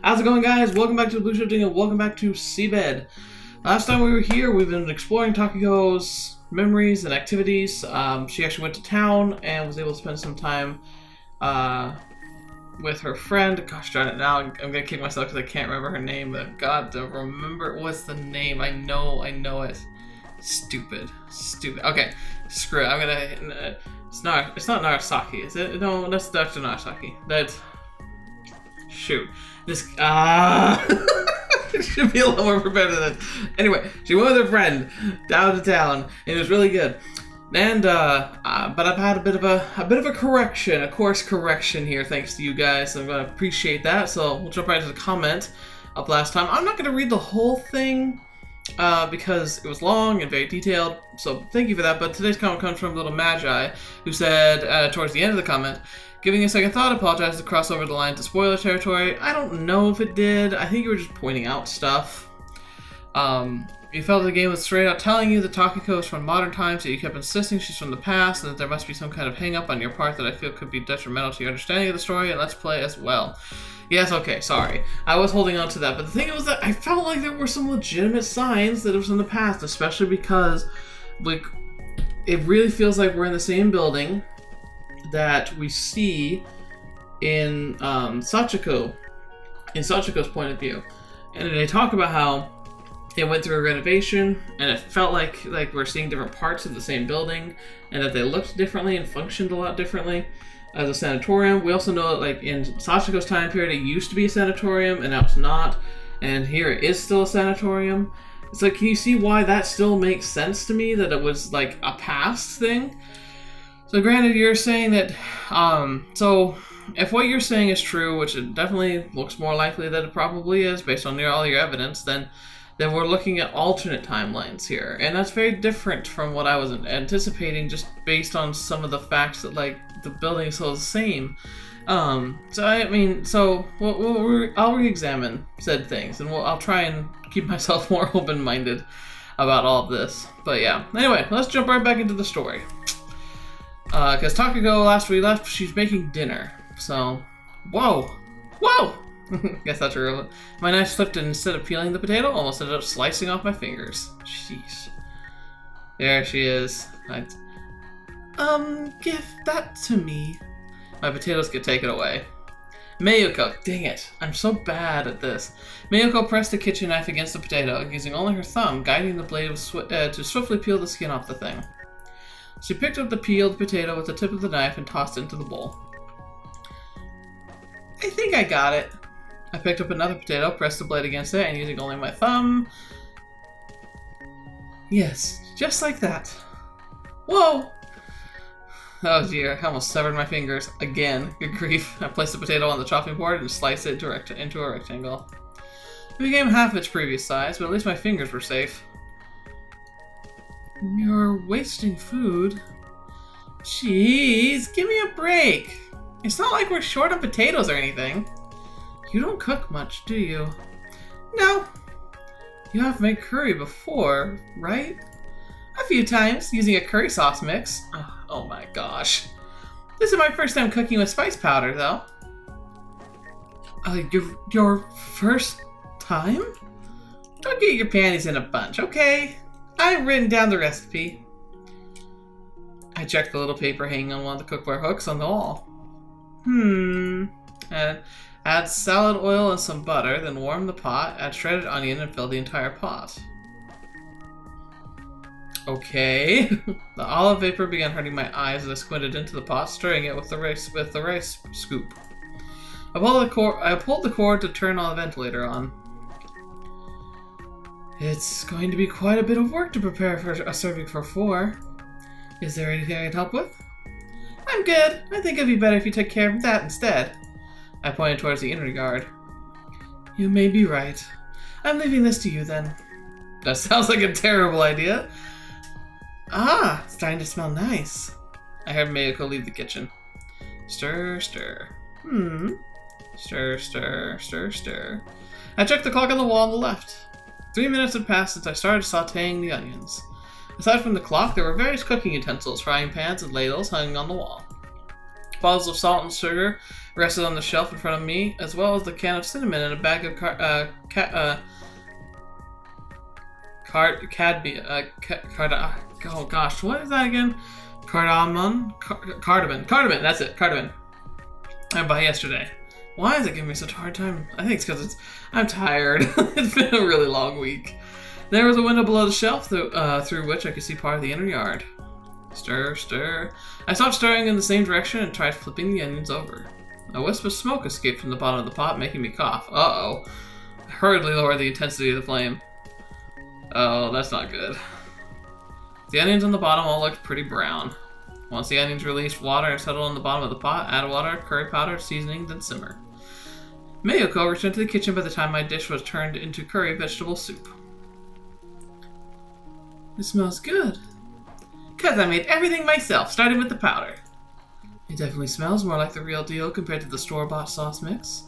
How's it going, guys? Welcome back to TheBlueShifting and welcome back to SeaBed. Last time we were here, we've been exploring Takako's memories and activities. She actually went to town and was able to spend some time with her friend. Gosh darn it, now I'm gonna kick myself because I can't remember her name, but God, to remember what's the name. I know it. Stupid. Okay, screw it. I'm gonna. It's not Narasaki, is it? No, that's Dr. Narasaki. That's. Shoot. This. It should be a lot more prepared than this. Anyway, she went with her friend down to town, and it was really good. And but I've had a bit of a correction, a course correction here, thanks to you guys. So I'm gonna appreciate that. So we'll jump right into the comment of last time. I'm not gonna read the whole thing because it was long and very detailed. So thank you for that. But today's comment comes from Little Magi, who said towards the end of the comment, giving a second thought, apologize to cross over the line to spoiler territory. I don't know if it did. I think you were just pointing out stuff. You felt the game was straight out telling you that Takako is from modern times, yet you kept insisting she's from the past, and that there must be some kind of hang-up on your part that I feel could be detrimental to your understanding of the story and let's play as well. Yes, okay, sorry. I was holding on to that, but the thing was that I felt like there were some legitimate signs that it was in the past, especially because, like, it really feels like we're in the same building that we see in Sachiko, in Sachiko's point of view. And they talk about how they went through a renovation, and it felt like we're seeing different parts of the same building, and that they looked differently and functioned a lot differently as a sanatorium. We also know that, like, in Sachiko's time period, it used to be a sanatorium, and now it's not, and here it is still a sanatorium. It's like, can you see why that still makes sense to me, that it was, like, a past thing? So granted, you're saying that, so if what you're saying is true, which it definitely looks more likely that it probably is based on all your evidence, then we're looking at alternate timelines here. And that's very different from what I was anticipating, just based on some of the facts that, like, the building is still the same. So I mean, so I'll re-examine said things, and I'll try and keep myself more open-minded about all of this. But yeah, anyway, let's jump right back into the story. Because Takako, last we left, she's making dinner. So, whoa! Guess that's real. My knife slipped, and instead of peeling the potato, almost ended up slicing off my fingers. Sheesh. There she is. Give that to me. My potatoes get taken away. Mayuko, dang it. I'm so bad at this. Mayuko pressed the kitchen knife against the potato, using only her thumb, guiding the blade to swiftly peel the skin off the thing. She picked up the peeled potato with the tip of the knife and tossed it into the bowl. I think I got it. I picked up another potato, pressed the blade against it, and using only my thumb... Yes, just like that. Whoa! Oh dear, I almost severed my fingers. Again, good grief. I placed the potato on the chopping board and sliced it into a rectangle. It became half its previous size, but at least my fingers were safe. You're wasting food. Jeez, give me a break. It's not like we're short on potatoes or anything. You don't cook much, do you? No. You have made curry before, right? A few times, using a curry sauce mix. Oh my gosh. This is my first time cooking with spice powder, though. Your first time? Don't get your panties in a bunch, okay? I've written down the recipe. I checked the little paper hanging on one of the cookware hooks on the wall. Add salad oil and some butter, then warm the pot, add shredded onion, and fill the entire pot. Okay. The olive vapor began hurting my eyes as I squinted into the pot, stirring it with the rice scoop. I pulled the cord to turn on the ventilator on. It's going to be quite a bit of work to prepare for a serving for 4. Is there anything I can help with? I'm good. I think it'd be better if you took care of that instead. I pointed towards the inner yard. You may be right. I'm leaving this to you then. That sounds like a terrible idea. Ah, it's starting to smell nice. I heard Mayuko leave the kitchen. Stir, stir. Stir, stir, stir, stir. I checked the clock on the wall on the left. 3 minutes had passed since I started sauteing the onions. Aside from the clock, there were various cooking utensils, frying pans, and ladles hanging on the wall. Bottles of salt and sugar rested on the shelf in front of me, as well as the can of cinnamon and a bag of oh gosh, what is that again? Cardamom? Cardamom, that's it, cardamom. I bought yesterday. Why is it giving me such a hard time? I think it's because I'm tired. It's been a really long week. There was a window below the shelf through which I could see part of the inner yard. Stir, stir. I stopped stirring in the same direction and tried flipping the onions over. A wisp of smoke escaped from the bottom of the pot, making me cough. Uh-oh. I hurriedly lowered the intensity of the flame. Oh, that's not good. The onions on the bottom all looked pretty brown. Once the onions released water and settled on the bottom of the pot, add water, curry powder, seasoning, then simmer. Mayuko returned to the kitchen by the time my dish was turned into curry vegetable soup. It smells good. 'Cause I made everything myself, starting with the powder. It definitely smells more like the real deal compared to the store-bought sauce mix.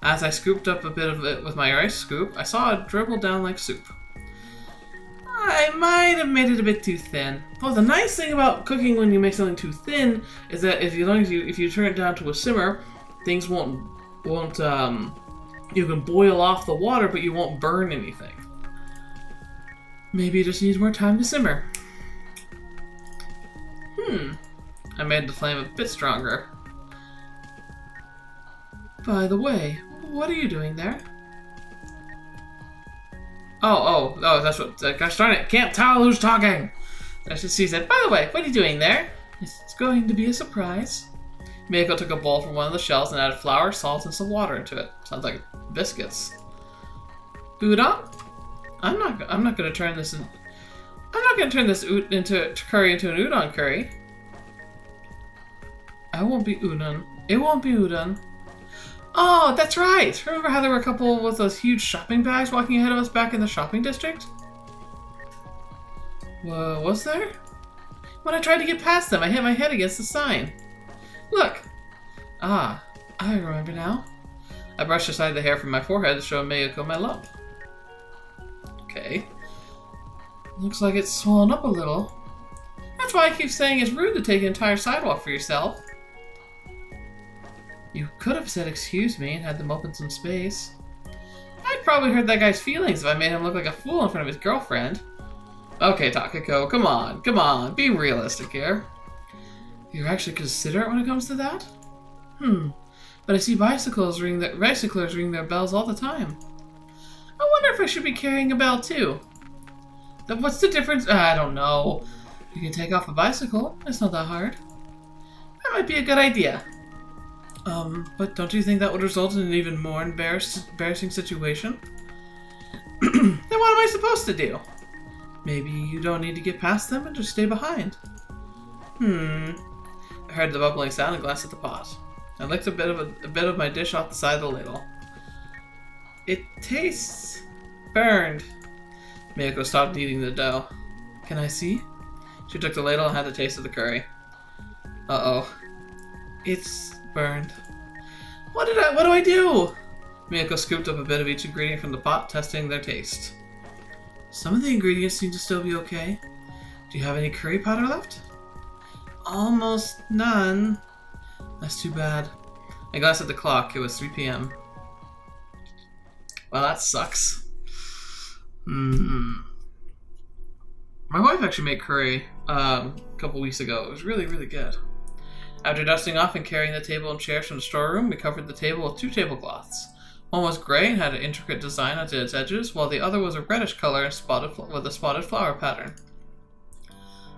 As I scooped up a bit of it with my rice scoop, I saw it dribble down like soup. I might have made it a bit too thin. Well, the nice thing about cooking when you make something too thin is that if you turn it down to a simmer, things won't you can boil off the water, but you won't burn anything. Maybe it just needs more time to simmer. I made the flame a bit stronger. By the way, what are you doing there? Oh, that's what, gosh darn it, can't tell who's talking! She said, by the way, what are you doing there? It's going to be a surprise. Mayuko took a bowl from one of the shelves and added flour, salt, and some water into it. Sounds like biscuits. Udon? I'm not gonna turn this into curry into an udon curry. I won't be udon. It won't be udon. Oh, that's right! Remember how there were a couple with those huge shopping bags walking ahead of us back in the shopping district? Whoa, was there? When I tried to get past them, I hit my head against the sign. Look! Ah, I remember now. I brushed aside the hair from my forehead to show Mayuko my lump. Okay. Looks like it's swollen up a little. That's why I keep saying it's rude to take an entire sidewalk for yourself. You could have said excuse me and had them open some space. I'd probably hurt that guy's feelings if I made him look like a fool in front of his girlfriend. Okay, Takako, come on, be realistic here. You're actually considerate when it comes to that? But I see bicyclers ring their bells all the time. I wonder if I should be carrying a bell too. What's the difference? I don't know. You can take off a bicycle. It's not that hard. That might be a good idea. But don't you think that would result in an even more embarrassing situation? Then what am I supposed to do? Maybe you don't need to get past them and just stay behind. I heard the bubbling sound and glanced at the pot. I licked a bit of my dish off the side of the ladle. It tastes burned. Mayuko stopped kneading the dough. Can I see? She took the ladle and had a taste of the curry. Uh-oh. It's burned. What do I do? Mayuko scooped up a bit of each ingredient from the pot, testing their taste. Some of the ingredients seem to still be okay. Do you have any curry powder left? Almost none. That's too bad. I glanced at the clock. It was 3 p.m. Well, that sucks. My wife actually made curry a couple weeks ago. It was really, really good. After dusting off and carrying the table and chairs from the storeroom, we covered the table with 2 tablecloths. One was gray and had an intricate design onto its edges, while the other was a reddish color with a spotted flower pattern.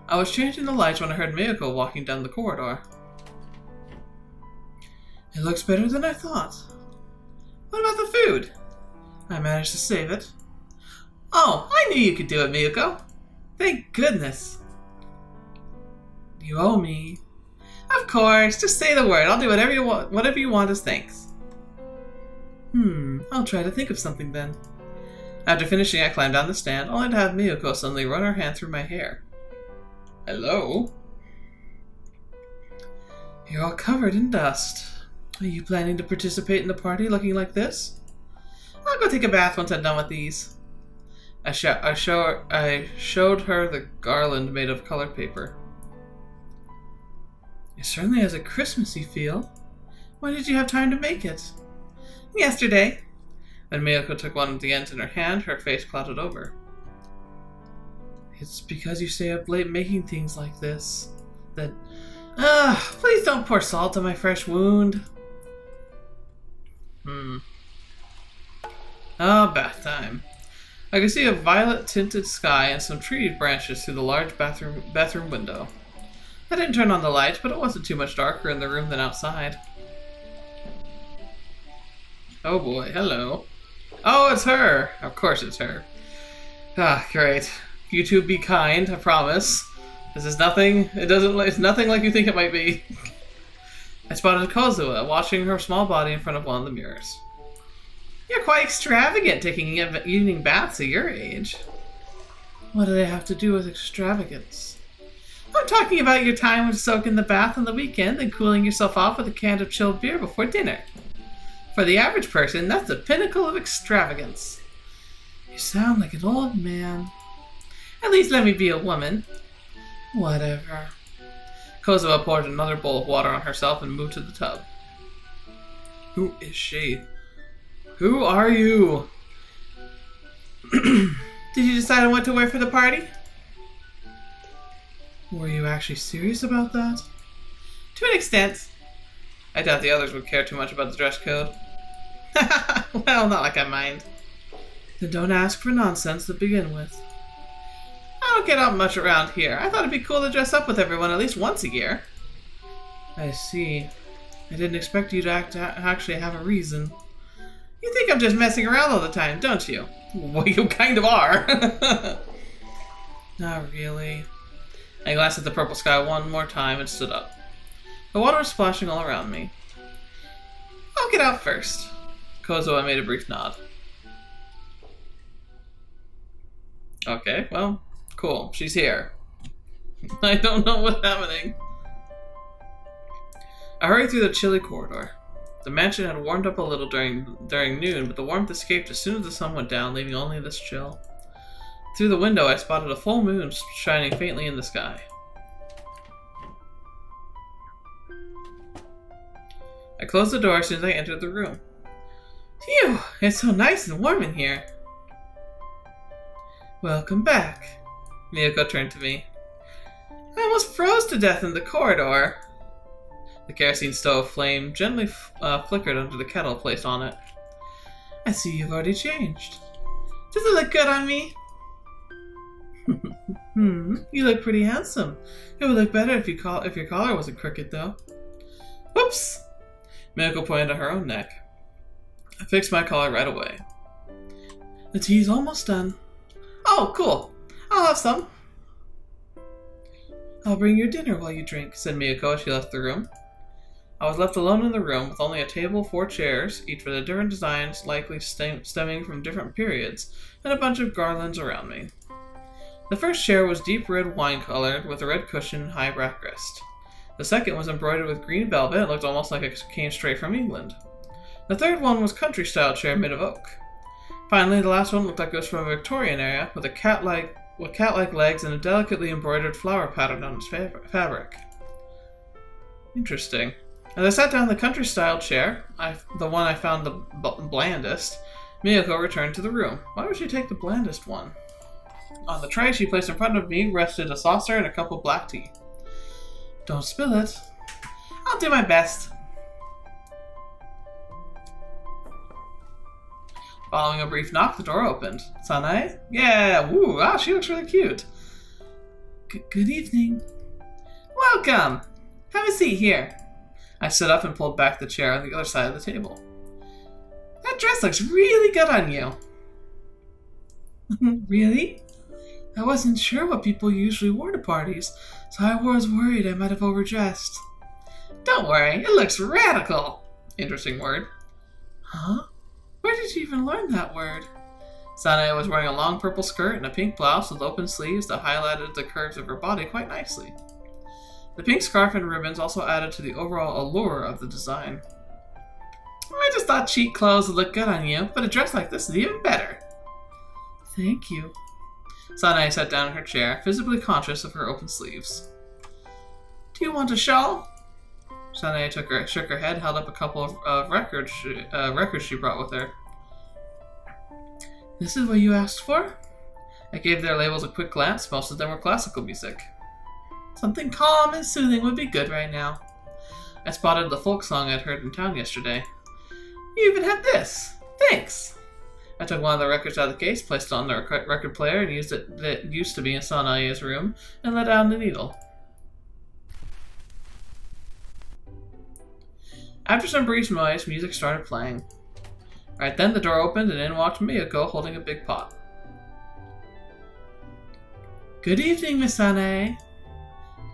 I was changing the lights when I heard Mayuko walking down the corridor. It looks better than I thought. What about the food? I managed to save it. Oh, I knew you could do it, Mayuko. Thank goodness. You owe me. Of course, just say the word. I'll do whatever you want as thanks. I'll try to think of something then. After finishing, I climbed down the stand, only to have Mayuko suddenly run her hand through my hair. Hello? You're all covered in dust. Are you planning to participate in the party looking like this? I'll go take a bath once I'm done with these. I showed her the garland made of colored paper. It certainly has a Christmassy feel. When did you have time to make it? Yesterday. When Mayuko took one of the ends in her hand, her face clouded over. It's because you stay up late making things like this that... please don't pour salt on my fresh wound. Bath time. I could see a violet-tinted sky and some tree branches through the large bathroom window. I didn't turn on the lights, but it wasn't too much darker in the room than outside. Oh boy, hello. Oh, it's her! Of course it's her. Ah, great. You two be kind, I promise. This is nothing, it's nothing like you think it might be. I spotted Kozua washing her small body in front of one of the mirrors. You're quite extravagant taking evening baths at your age. What do they have to do with extravagance? I'm talking about your time with soaking the bath on the weekend and cooling yourself off with a can of chilled beer before dinner. For the average person, that's the pinnacle of extravagance. You sound like an old man. At least let me be a woman. Whatever. Kozua poured another bowl of water on herself and moved to the tub. Who is she? Who are you? Did you decide on what to wear for the party? Were you actually serious about that? To an extent. I doubt the others would care too much about the dress code. Well, not like I mind. Then don't ask for nonsense to begin with. I don't get out much around here. I thought it'd be cool to dress up with everyone at least once a year. I see. I didn't expect you to actually have a reason. You think I'm just messing around all the time, don't you? Well, you kind of are. Not really. I glanced at the purple sky one more time and stood up. The water was splashing all around me. I'll get out first. Kozua made a brief nod. Okay, well, cool. She's here. I don't know what's happening. I hurried through the chilly corridor. The mansion had warmed up a little during noon, but the warmth escaped as soon as the sun went down, leaving only this chill. Through the window, I spotted a full moon shining faintly in the sky. I closed the door as soon as I entered the room. Phew! It's so nice and warm in here. Welcome back. Mayuko turned to me. I almost froze to death in the corridor. The kerosene stove flame gently flickered under the kettle placed on it. I see you've already changed. Does it look good on me? You look pretty handsome. It would look better if your collar wasn't crooked, though. Whoops! Mayuko pointed at her own neck. I fixed my collar right away. The tea's almost done. Oh, cool. I'll have some. I'll bring your dinner while you drink, said Mayuko as she left the room. I was left alone in the room with only a table, 4 chairs, each with different designs likely stemming from different periods, and a bunch of garlands around me. The first chair was deep red wine-colored with a red cushion and high backrest. The second was embroidered with green velvet and looked almost like it came straight from England. The third one was country-style chair made of oak. Finally, the last one looked like it was from a Victorian era, with cat-like legs and a delicately embroidered flower pattern on its fabric. Interesting. As I sat down in the country-style chair, the one I found the blandest, Mayuko returned to the room. Why would she take the blandest one? On the tray she placed in front of me rested a saucer and a cup of black tea. Don't spill it. I'll do my best. Following a brief knock, the door opened. Sanae? Yeah, woo, wow, she looks really cute. Good evening. Welcome. Have a seat here. I stood up and pulled back the chair on the other side of the table. That dress looks really good on you. Really? I wasn't sure what people usually wore to parties, so I was worried I might have overdressed. Don't worry, it looks radical. Interesting word. Huh? Where did you even learn that word? Sanae was wearing a long purple skirt and a pink blouse with open sleeves that highlighted the curves of her body quite nicely. The pink scarf and ribbons also added to the overall allure of the design. I just thought cheap clothes would look good on you, but a dress like this is even better. Thank you. Sanae sat down in her chair, visibly conscious of her open sleeves. Do you want a shawl? Sanae shook her head, held up a couple of records she brought with her. This is what you asked for? I gave their labels a quick glance. Most of them were classical music. Something calm and soothing would be good right now. I spotted the folk song I'd heard in town yesterday. You even have this. Thanks. I took one of the records out of the case, placed it on the record player, and used it that used to be in Sanae's room, and let down the needle. After some brief noise, music started playing. Right then, the door opened, and in walked Mayuko holding a big pot. Good evening, Miss Sanae.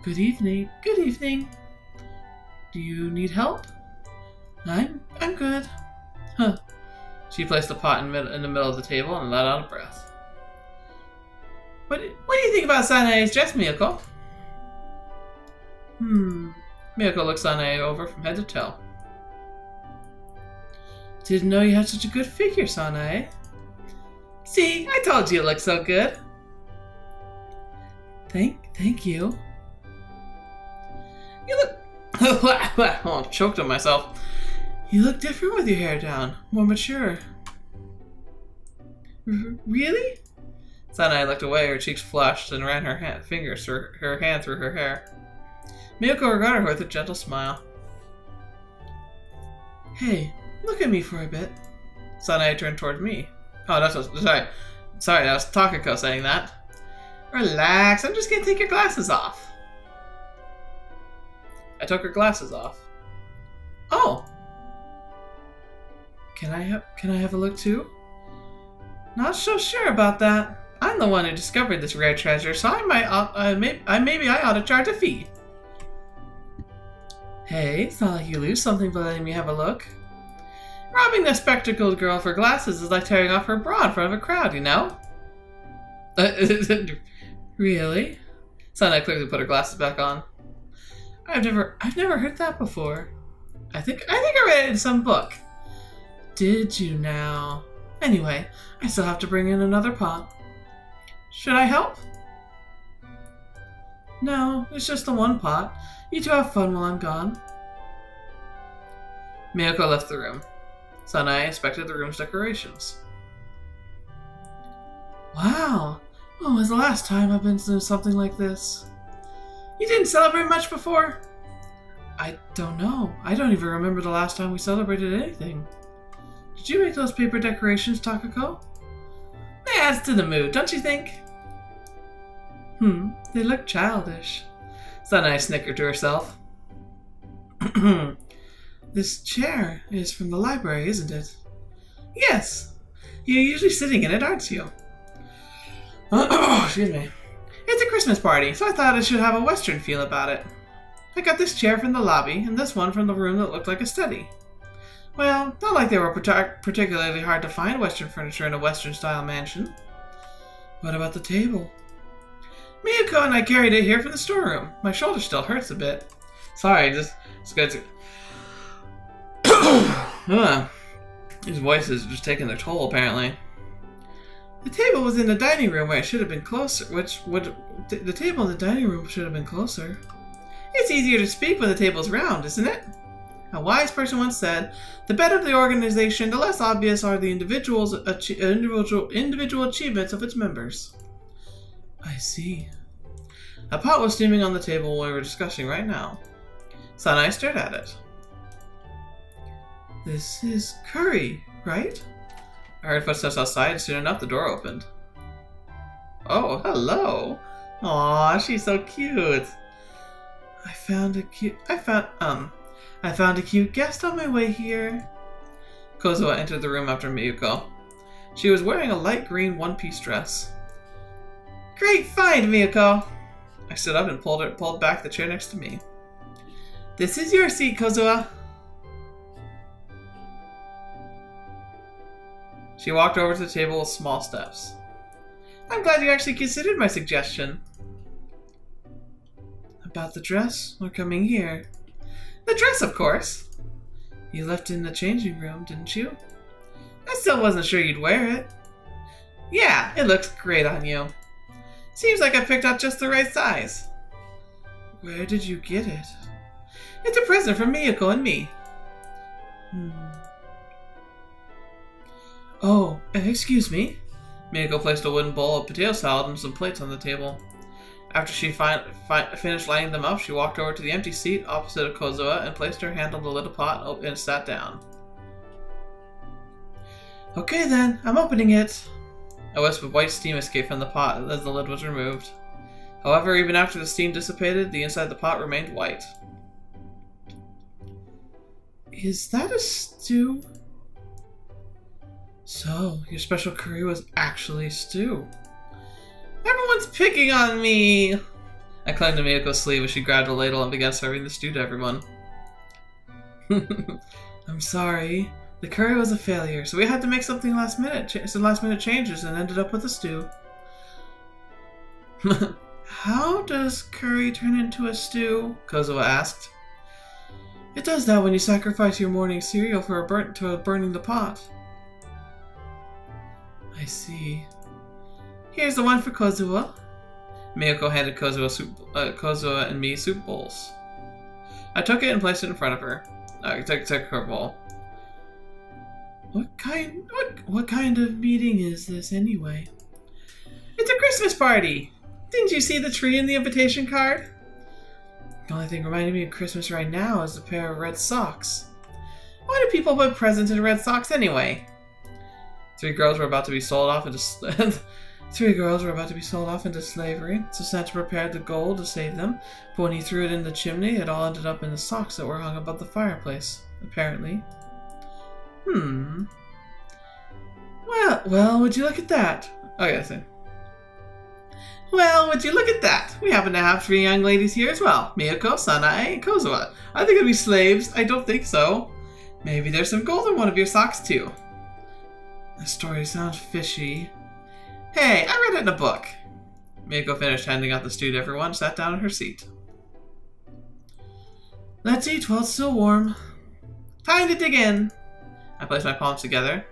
Good evening. Good evening. Do you need help? I'm good. Huh. She placed the pot in the middle of the table and let out a breath. What do you think about Sanae's dress, Mayuko? Mayuko looked Sanae over from head to toe. Didn't know you had such a good figure, Sanae. See, I told you it looked so good. Thank you. You look... Oh, I choked on myself. You look different with your hair down. More mature. Really? Sanae looked away, her cheeks flushed, and ran her fingers through her hand through her hair. Mayuko regarded her with a gentle smile. Hey, look at me for a bit. Sanae turned toward me. Oh, sorry, that was Takako saying that. Relax, I'm just gonna take your glasses off. I took her glasses off. Oh! Can I have a look too? Not so sure about that. I'm the one who discovered this rare treasure, so maybe I ought to charge a fee. Hey, it's not like you lose something by letting me have a look. Robbing the spectacled girl for glasses is like tearing off her bra in front of a crowd, you know? Really? Sanae quickly put her glasses back on. I've never heard that before. I think I read it in some book. Did you now? Anyway, I still have to bring in another pot. Should I help? No, it's just the one pot. You two have fun while I'm gone. Mayuko left the room. Sanae inspected the room's decorations. Wow! When was the last time I've been to something like this? You didn't celebrate much before? I don't know. I don't even remember the last time we celebrated anything. Did you make those paper decorations, Takako? They adds to the mood, don't you think? They look childish. Sanae snickered to herself. This chair is from the library, isn't it? Yes. You're usually sitting in it, aren't you? Excuse me. It's a Christmas party, so I thought it should have a Western feel about it. I got this chair from the lobby, and this one from the room that looked like a study. Well, not like they were particularly hard to find Western furniture in a Western-style mansion. What about the table? Mayuko and I carried it here from the storeroom. My shoulder still hurts a bit. Sorry, just got to... These voices are just taking their toll, apparently. The table was in the dining room where it should have been closer. The table in the dining room should have been closer. It's easier to speak when the table's round, isn't it? A wise person once said, the better the organization, the less obvious are the individual achievements of its members. I see. A pot was steaming on the table we were discussing right now. Sanae stared at it. This is curry, right? I heard footsteps outside, and soon enough the door opened. Oh, hello! Aw, she's so cute. I found a cute guest on my way here. Kozuha entered the room after Mayuko. She was wearing a light green one-piece dress. Great find, Mayuko! I stood up and pulled back the chair next to me. This is your seat, Kozuha. She walked over to the table with small steps. I'm glad you actually considered my suggestion. About the dress or coming here? The dress, of course. You left it in the changing room, didn't you? I still wasn't sure you'd wear it. Yeah, it looks great on you. Seems like I picked out just the right size. Where did you get it? It's a present from Mayuko and me. Oh, excuse me. Mayuko placed a wooden bowl of potato salad and some plates on the table. After she finished lining them up, she walked over to the empty seat opposite of Kozuha and placed her hand on the little pot and sat down. Okay then, I'm opening it. A wisp of white steam escaped from the pot as the lid was removed. However, even after the steam dissipated, the inside of the pot remained white. Is that a stew? So, your special curry was actually stew. Everyone's picking on me! I clung to Mayuko's sleeve as she grabbed a ladle and began serving the stew to everyone. I'm sorry. The curry was a failure, so we had to make some last minute changes and ended up with a stew. How does curry turn into a stew? Kozuha asked. It does that when you sacrifice your morning cereal for burning the pot. I see. Here's the one for Kozuha. Mayuko handed Kozuha and me soup bowls. I took it and placed it in front of her. I took her bowl. What kind of meeting is this anyway? It's a Christmas party! Didn't you see the tree in the invitation card? The only thing reminding me of Christmas right now is a pair of red socks. Why do people put presents in red socks anyway? Three girls were about to be sold off into slavery, so Santa prepared the gold to save them, but when he threw it in the chimney, it all ended up in the socks that were hung above the fireplace, apparently. Well, would you look at that? Oh, yeah, I see. Well, would you look at that? We happen to have three young ladies here as well. Mayuko, Sanae, and Kozuha. I think it'd be slaves. I don't think so. Maybe there's some gold in one of your socks, too. The story sounds fishy. Hey, I read it in a book. Mayuko finished handing out the stew to everyone and sat down in her seat. Let's eat while it's still warm. Time to dig in. I placed my palms together.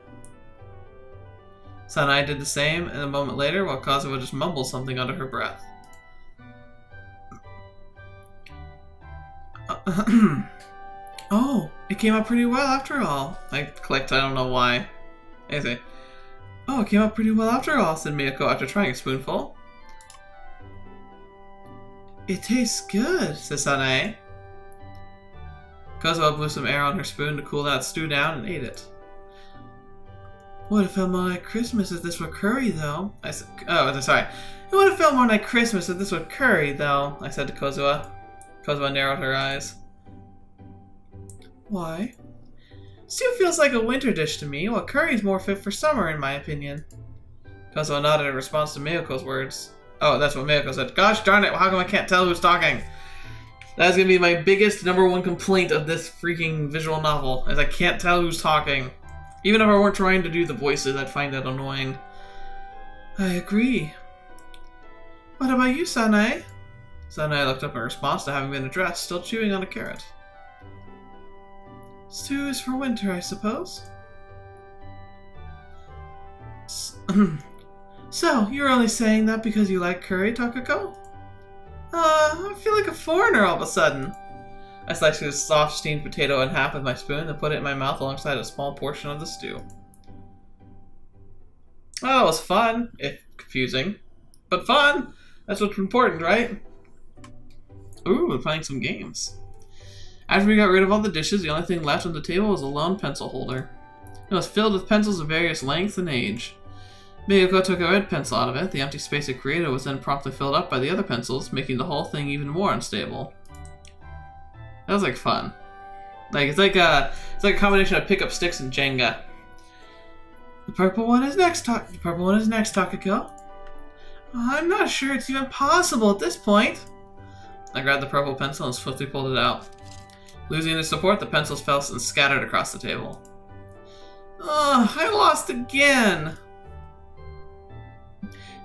Sanae did the same, and a moment later, while Kozuha just mumbled something under her breath. Oh, it came out pretty well after all. I clicked, I don't know why. I say, oh, it came out pretty well after all, said Mayuko after trying a spoonful. It tastes good, said Sanae. Kozuha blew some air on her spoon to cool that stew down and ate it. Would have felt more like Christmas if this were curry, though. I said, oh, sorry. It would have felt more like Christmas if this were curry, though, I said to Kozuha. Kozuha narrowed her eyes. Why? Stew feels like a winter dish to me, while curry is more fit for summer, in my opinion. Kozuha nodded in response to Mayuko's words. Oh, that's what Mayuko said. Gosh darn it, how come I can't tell who's talking? That's gonna be my biggest #1 complaint of this freaking visual novel, is I can't tell who's talking. Even if I weren't trying to do the voices, I'd find that annoying. I agree. What about you, Sanae? Sanae looked up in response to having been addressed, still chewing on a carrot. Stew is for winter, I suppose. So, you're only saying that because you like curry, Takako? I feel like a foreigner all of a sudden. I sliced a soft steamed potato in half with my spoon and put it in my mouth alongside a small portion of the stew. Well, that was fun, if confusing. But fun! That's what's important, right? Ooh, we're playing some games. After we got rid of all the dishes, the only thing left on the table was a lone pencil holder. It was filled with pencils of various lengths and age. Mayuko took a red pencil out of it. The empty space it created was then promptly filled up by the other pencils, making the whole thing even more unstable. That was like fun. It's like a combination of pick-up sticks and Jenga. The purple one is next, Takako. I'm not sure it's even possible at this point. I grabbed the purple pencil and swiftly pulled it out. Losing its support, the pencils fell and scattered across the table. Ugh, I lost again.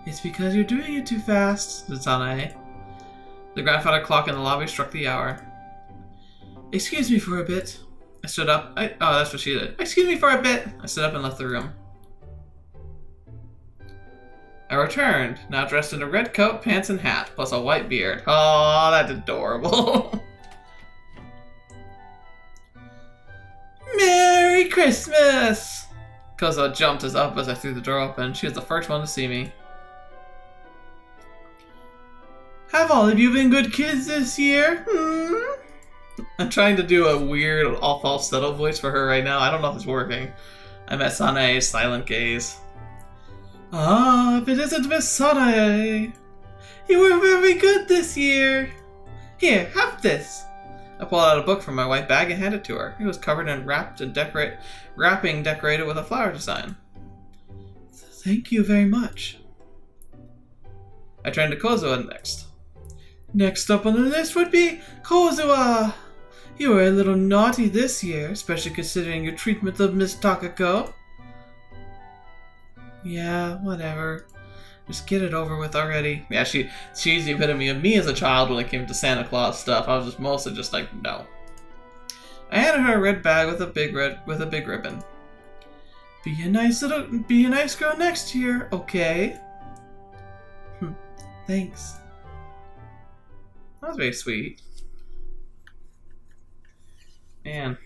It's because you're doing it too fast, said Sanae. The grandfather clock in the lobby struck the hour. Excuse me for a bit. I stood up. Oh, that's what she did. Excuse me for a bit. I stood up and left the room. I returned, now dressed in a red coat, pants, and hat, plus a white beard. Oh, that's adorable. Merry Christmas! Kozo jumped as up as I threw the door open. She was the first one to see me. Have all of you been good kids this year? I'm trying to do a weird, all falsetto voice for her right now. I don't know if it's working. I met Sanae's silent gaze. Ah, if it isn't Miss Sanae. You were very good this year. Here, have this. I pulled out a book from my white bag and handed it to her. It was covered in wrapping decorated with a flower design. Thank you very much. I turned to Kozuha next. Next up on the list would be Kozuha. You were a little naughty this year, especially considering your treatment of Miss Takako. Yeah, whatever. Just get it over with already. Yeah, she's the epitome of me as a child when it came to Santa Claus stuff. I was just mostly just like, no. I handed her a red bag with a big ribbon. Be a nice girl next year, okay? Thanks. That was very sweet. Man,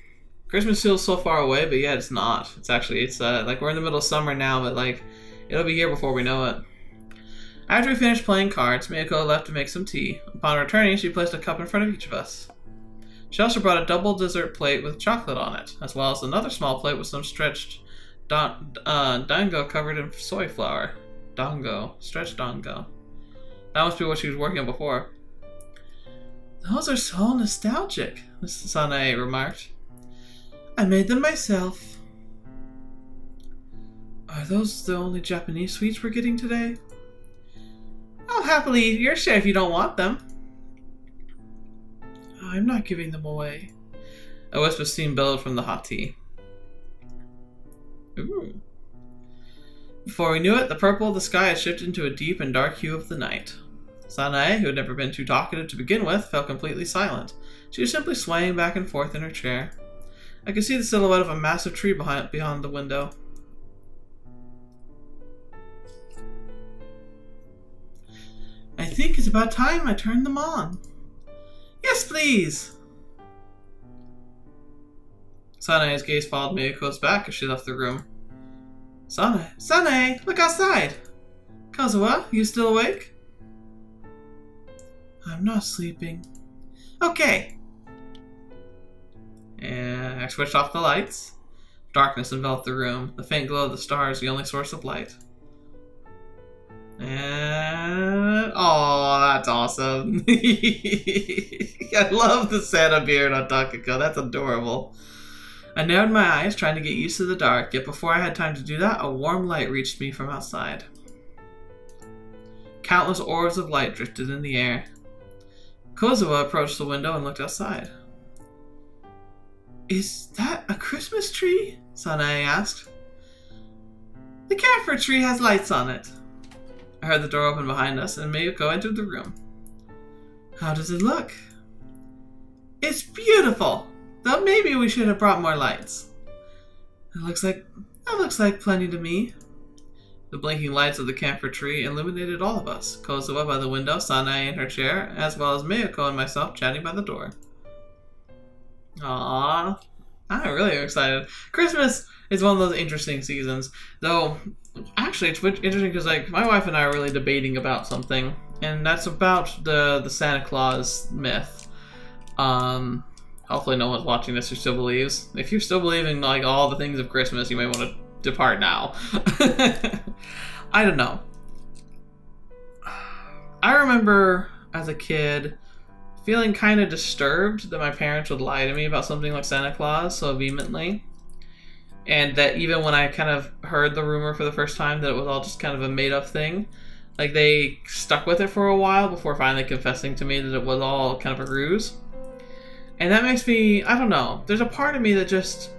Christmas feels so far away, but yet it's not. It's like we're in the middle of summer now, but like it'll be here before we know it. After we finished playing cards, Mayuko left to make some tea. Upon returning, she placed a cup in front of each of us. She also brought a double dessert plate with chocolate on it, as well as another small plate with some stretched dango covered in soy flour. Stretched dango. That must be what she was working on before. Those are so nostalgic, Mrs. Sanae remarked. I made them myself. Are those the only Japanese sweets we're getting today? I'll happily eat your share if you don't want them. I'm not giving them away. A wisp of steam billowed from the hot tea. Ooh. Before we knew it, the purple of the sky had shifted into a deep and dark hue of the night. Sanae, who had never been too talkative to begin with, fell completely silent. She was simply swaying back and forth in her chair. I could see the silhouette of a massive tree beyond the window. I think it's about time I turned them on. Yes, please! Sanae's gaze followed Mayuko's back as she left the room. Sanae, look outside! Kozuha, you still awake? I'm not sleeping. Okay. And I switched off the lights. Darkness enveloped the room. The faint glow of the stars, the only source of light. And oh, that's awesome! I love the Santa beard on Takako. That's adorable. I narrowed my eyes, trying to get used to the dark. Yet before I had time to do that, a warm light reached me from outside. Countless orbs of light drifted in the air. Kozuha approached the window and looked outside. Is that a Christmas tree? Sanae asked. The camphor tree has lights on it. I heard the door open behind us, and Mayuko entered the room. How does it look? It's beautiful! Though maybe we should have brought more lights. That looks like plenty to me. The blinking lights of the camphor tree illuminated all of us. Kozuha by the window, Sanae in her chair, as well as Mayuko and myself chatting by the door. Aww. I'm really excited. Christmas is one of those interesting seasons. Though, actually, it's interesting because like my wife and I are really debating about something. And that's about the Santa Claus myth. Hopefully no one's watching this who still believes. If you still believe in like all the things of Christmas, you may want to depart now. I don't know. I remember as a kid feeling kind of disturbed that my parents would lie to me about something like Santa Claus so vehemently. And that even when I kind of heard the rumor for the first time that it was all just kind of a made-up thing, like they stuck with it for a while before finally confessing to me that it was all kind of a ruse. And that makes me, I don't know, there's a part of me that just,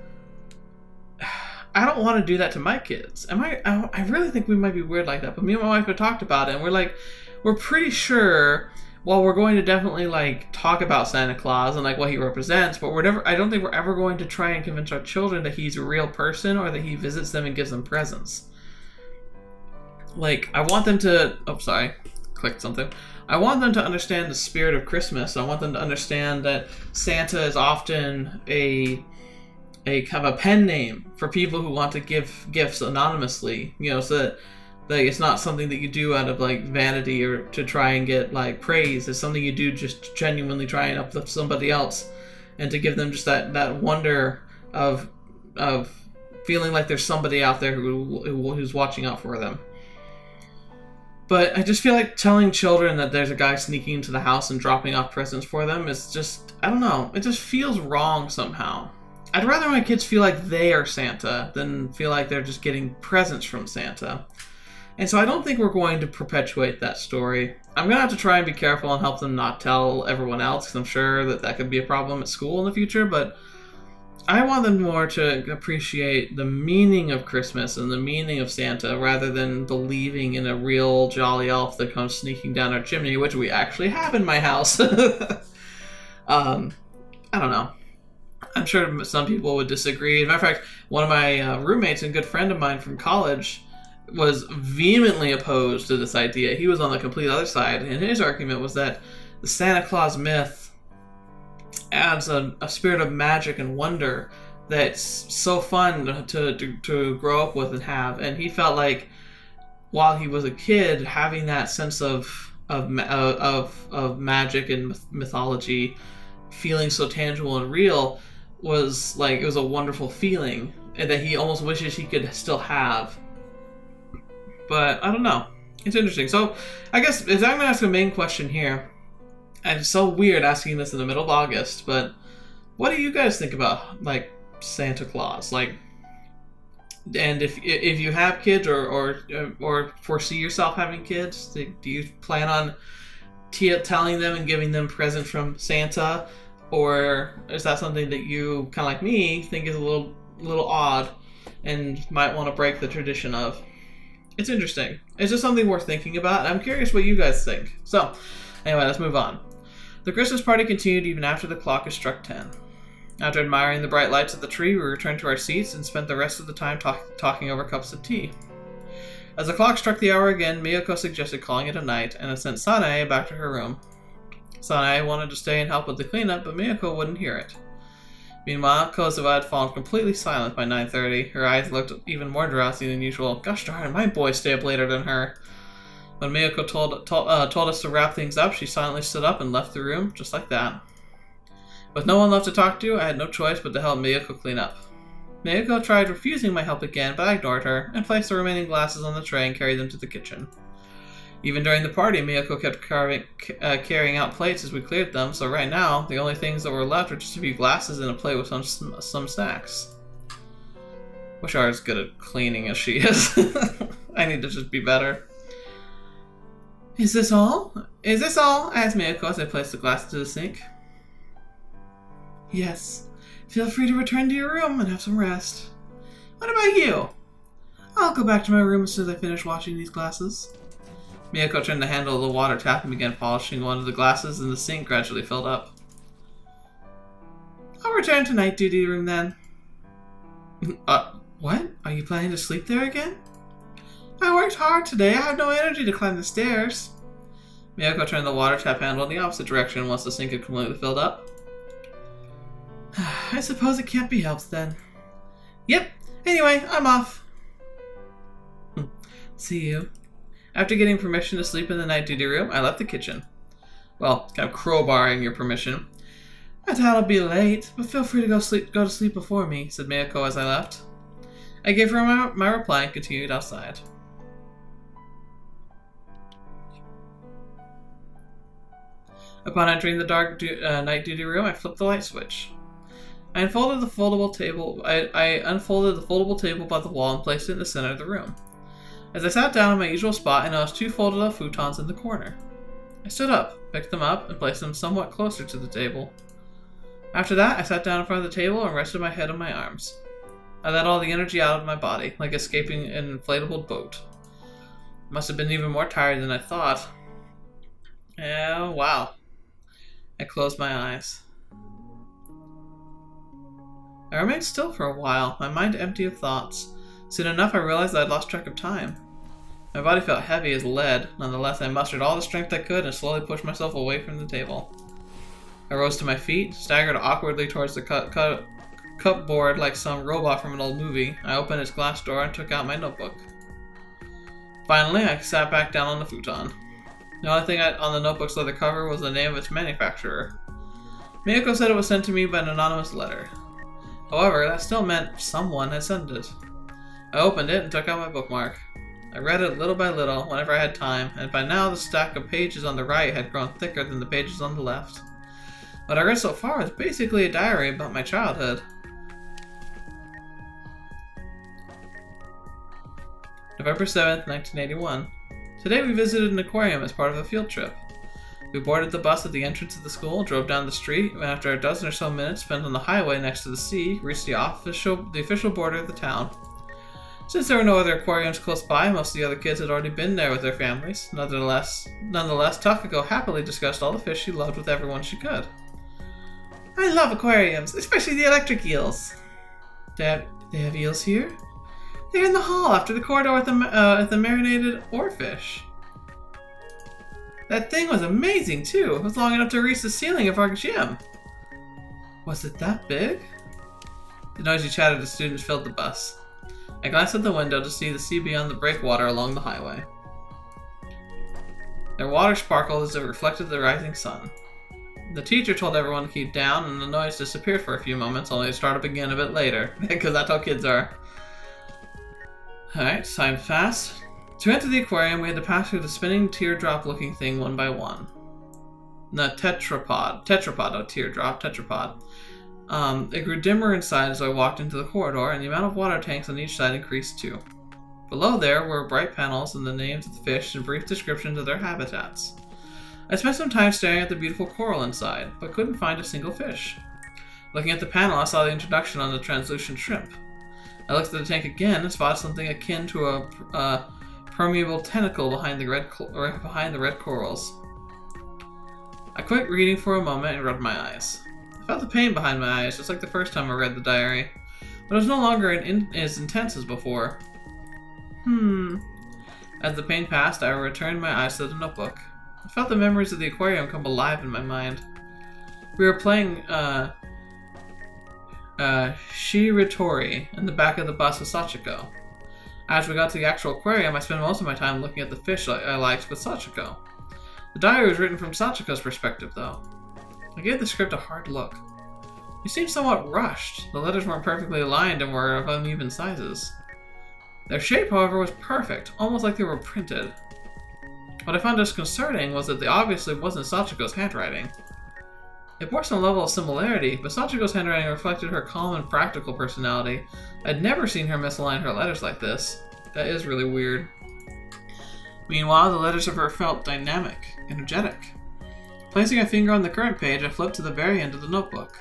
I don't want to do that to my kids. I really think we might be weird like that, but me and my wife have talked about it, and we're pretty sure, while we're going to definitely like talk about Santa Claus and like what he represents, but I don't think we're ever going to try and convince our children that he's a real person or that he visits them and gives them presents. Like, I want them to, oh sorry, clicked something. I want them to understand the spirit of Christmas. I want them to understand that Santa is often a a kind of a pen name for people who want to give gifts anonymously, you know, so that like it's not something that you do out of like vanity or to try and get like praise. It's something you do just to genuinely try and uplift somebody else and to give them just that wonder of feeling like there's somebody out there who's watching out for them. But I just feel like telling children that there's a guy sneaking into the house and dropping off presents for them is just, I don't know, it just feels wrong somehow. I'd rather my kids feel like they are Santa than feel like they're just getting presents from Santa. And so I don't think we're going to perpetuate that story. I'm going to have to try and be careful and help them not tell everyone else, because I'm sure that could be a problem at school in the future, but I want them more to appreciate the meaning of Christmas and the meaning of Santa rather than believing in a real jolly elf that comes sneaking down our chimney, which we actually have in my house. I don't know. I'm sure some people would disagree. As a matter of fact, one of my roommates and good friend of mine from college was vehemently opposed to this idea. He was on the complete other side, and his argument was that the Santa Claus myth adds a spirit of magic and wonder that's so fun to grow up with and have. And he felt like while he was a kid, having that sense of magic and mythology feeling so tangible and real was like, it was a wonderful feeling, and that he almost wishes he could still have. But I don't know. It's interesting. So I guess if I'm going to ask a main question here, and it's so weird asking this in the middle of August, but what do you guys think about, like, Santa Claus? Like, and if you have kids or foresee yourself having kids, do you plan on telling them and giving them presents from Santa, or is that something that you, kind of like me, think is a little odd and might want to break the tradition of? It's interesting. It's just something worth thinking about, and I'm curious what you guys think. So, anyway, let's move on. The Christmas party continued even after the clock had struck 10. After admiring the bright lights of the tree, we returned to our seats and spent the rest of the time talking over cups of tea. As the clock struck the hour again, Mayuko suggested calling it a night and sent Sanae back to her room. Sanae wanted to stay and help with the cleanup, but Mayuko wouldn't hear it. Meanwhile, Kozawa had fallen completely silent by 9:30. Her eyes looked even more drowsy than usual. Gosh darn, my boys stay up later than her. When Mayuko told us to wrap things up, she silently stood up and left the room, just like that. With no one left to talk to, I had no choice but to help Mayuko clean up. Mayuko tried refusing my help again, but I ignored her, and placed the remaining glasses on the tray and carried them to the kitchen. Even during the party, Mayuko kept carrying out plates as we cleared them, so right now, the only things that were left were just a few glasses and a plate with some snacks. Wish I was as good at cleaning as she is. I need to just be better. Is this all? Is this all? Asked Mayuko as I placed the glass into the sink. Yes. Feel free to return to your room and have some rest. What about you? I'll go back to my room as soon as I finish washing these glasses. Mayuko turned the handle of the water tap and began polishing one of the glasses, and the sink gradually filled up. I'll return to night duty room then. What? Are you planning to sleep there again? I worked hard today. I have no energy to climb the stairs. Mayuko turned the water tap handle in the opposite direction once the sink had completely filled up. I suppose it can't be helped then. Yep. Anyway, I'm off. See you. After getting permission to sleep in the night duty room, I left the kitchen. Well, kind of crowbarring your permission. I doubt I'll be late, but feel free to go to sleep before me, said Mayuko as I left. I gave her my reply and continued outside. Upon entering the dark night duty room, I flipped the light switch. I unfolded the foldable table by the wall and placed it in the center of the room. As I sat down in my usual spot, I noticed two folded up futons in the corner. I stood up, picked them up, and placed them somewhat closer to the table. After that, I sat down in front of the table and rested my head on my arms. I let all the energy out of my body, like escaping an inflatable boat. I must have been even more tired than I thought. Oh, wow. I closed my eyes. I remained still for a while, my mind empty of thoughts. Soon enough, I realized that I'd lost track of time. My body felt heavy as lead. Nonetheless, I mustered all the strength I could and slowly pushed myself away from the table. I rose to my feet, staggered awkwardly towards the cupboard like some robot from an old movie. I opened its glass door and took out my notebook. Finally, I sat back down on the futon. The only thing on the notebook's leather cover was the name of its manufacturer. Mayuko said it was sent to me by an anonymous letter. However, that still meant someone had sent it. I opened it and took out my bookmark. I read it little by little whenever I had time, and by now the stack of pages on the right had grown thicker than the pages on the left. What I read so far was basically a diary about my childhood. November 7th, 1981. Today we visited an aquarium as part of a field trip. We boarded the bus at the entrance of the school, drove down the street, and after a dozen or so minutes spent on the highway next to the sea, reached the official border of the town. Since there were no other aquariums close by, most of the other kids had already been there with their families. Nonetheless, Takako happily discussed all the fish she loved with everyone she could. I love aquariums, especially the electric eels. They have eels here? They're in the hall after the corridor with the marinated oarfish. That thing was amazing too. It was long enough to reach the ceiling of our gym. Was it that big? The noisy chatter of the students filled the bus. I glanced at the window to see the sea beyond the breakwater along the highway. Their water sparkled as it reflected the rising sun. The teacher told everyone to keep down, and the noise disappeared for a few moments, only to start up again a bit later, because that's how kids are. Alright, time passed. To enter the aquarium, we had to pass through the spinning teardrop-looking thing one by one. The tetrapod, tetrapod. It grew dimmer inside as I walked into the corridor, and the amount of water tanks on each side increased too. Below there were bright panels and the names of the fish and brief descriptions of their habitats. I spent some time staring at the beautiful coral inside, but couldn't find a single fish. Looking at the panel, I saw the introduction on the translucent shrimp. I looked at the tank again and spotted something akin to a permeable tentacle behind the red corals. I quit reading for a moment and rubbed my eyes. I felt the pain behind my eyes, just like the first time I read the diary, but it was no longer as intense as before. As the pain passed, I returned my eyes to the notebook. I felt the memories of the aquarium come alive in my mind. We were playing Shiritori in the back of the bus with Sachiko. As we got to the actual aquarium, I spent most of my time looking at the fish I liked with Sachiko. The diary was written from Sachiko's perspective, though. I gave the script a hard look. It seemed somewhat rushed. The letters weren't perfectly aligned and were of uneven sizes. Their shape, however, was perfect, almost like they were printed. What I found disconcerting was that they obviously wasn't Sachiko's handwriting. It bore some level of similarity, but Sachiko's handwriting reflected her calm and practical personality. I'd never seen her misalign her letters like this. That is really weird. Meanwhile, the letters of her felt dynamic, energetic. Placing a finger on the current page, I flipped to the very end of the notebook.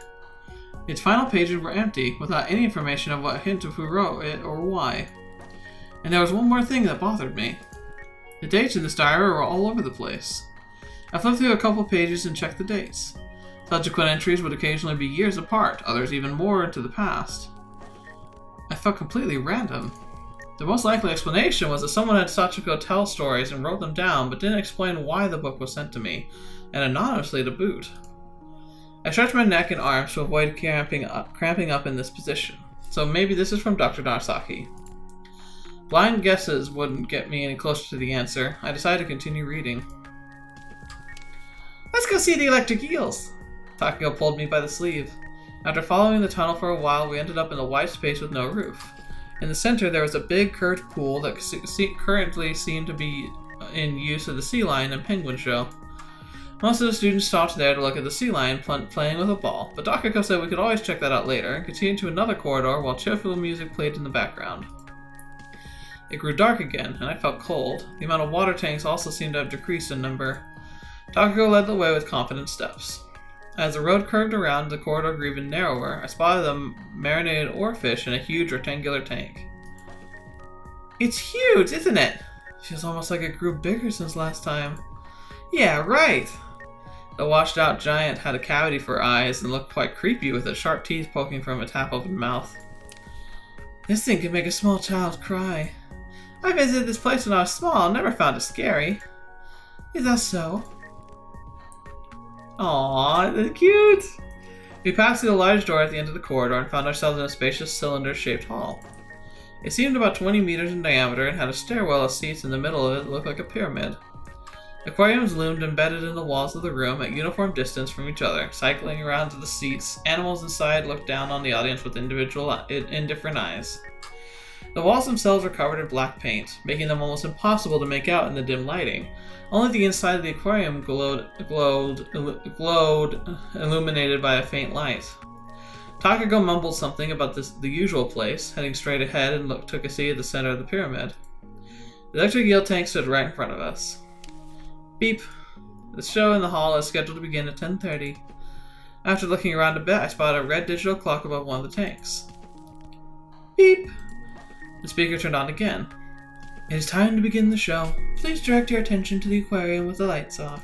Its final pages were empty, without any information of what hint of who wrote it or why. And there was one more thing that bothered me. The dates in this diary were all over the place. I flipped through a couple pages and checked the dates. Subsequent entries would occasionally be years apart, others even more into the past. I felt completely random. The most likely explanation was that someone had Sachiko tell stories and wrote them down, but didn't explain why the book was sent to me, and anonymously to boot. I stretched my neck and arms to avoid cramping up in this position, so maybe this is from Dr. Narsaki. Blind guesses wouldn't get me any closer to the answer. I decided to continue reading. Let's go see the electric eels! Takako pulled me by the sleeve. After following the tunnel for a while, we ended up in a wide space with no roof. In the center, there was a big curved pool that currently seemed to be in use at the sea lion and penguin show. Most of the students stopped there to look at the sea lion playing with a ball, but Takako said we could always check that out later and continued to another corridor while cheerful music played in the background. It grew dark again, and I felt cold. The amount of water tanks also seemed to have decreased in number. Takako led the way with confident steps. As the road curved around, the corridor grew even narrower. I spotted a marinated oarfish in a huge rectangular tank. It's huge, isn't it? Feels almost like it grew bigger since last time. Yeah, right! The washed-out giant had a cavity for eyes and looked quite creepy with its sharp teeth poking from its half-open mouth. This thing could make a small child cry. I visited this place when I was small and never found it scary. Is that so? Aww, that's cute! We passed through the large door at the end of the corridor and found ourselves in a spacious cylinder-shaped hall. It seemed about 20 meters in diameter and had a stairwell of seats in the middle of it that looked like a pyramid. Aquariums loomed embedded in the walls of the room at uniform distance from each other. Cycling around to the seats, animals inside looked down on the audience with indifferent eyes. The walls themselves were covered in black paint, making them almost impossible to make out in the dim lighting. Only the inside of the aquarium glowed, illuminated by a faint light. Takako mumbled something about the usual place, heading straight ahead and took a seat at the center of the pyramid. The electric eel tank stood right in front of us. Beep. The show in the hall is scheduled to begin at 10:30. After looking around a bit, I spotted a red digital clock above one of the tanks. Beep. The speaker turned on again. It is time to begin the show. Please direct your attention to the aquarium with the lights off.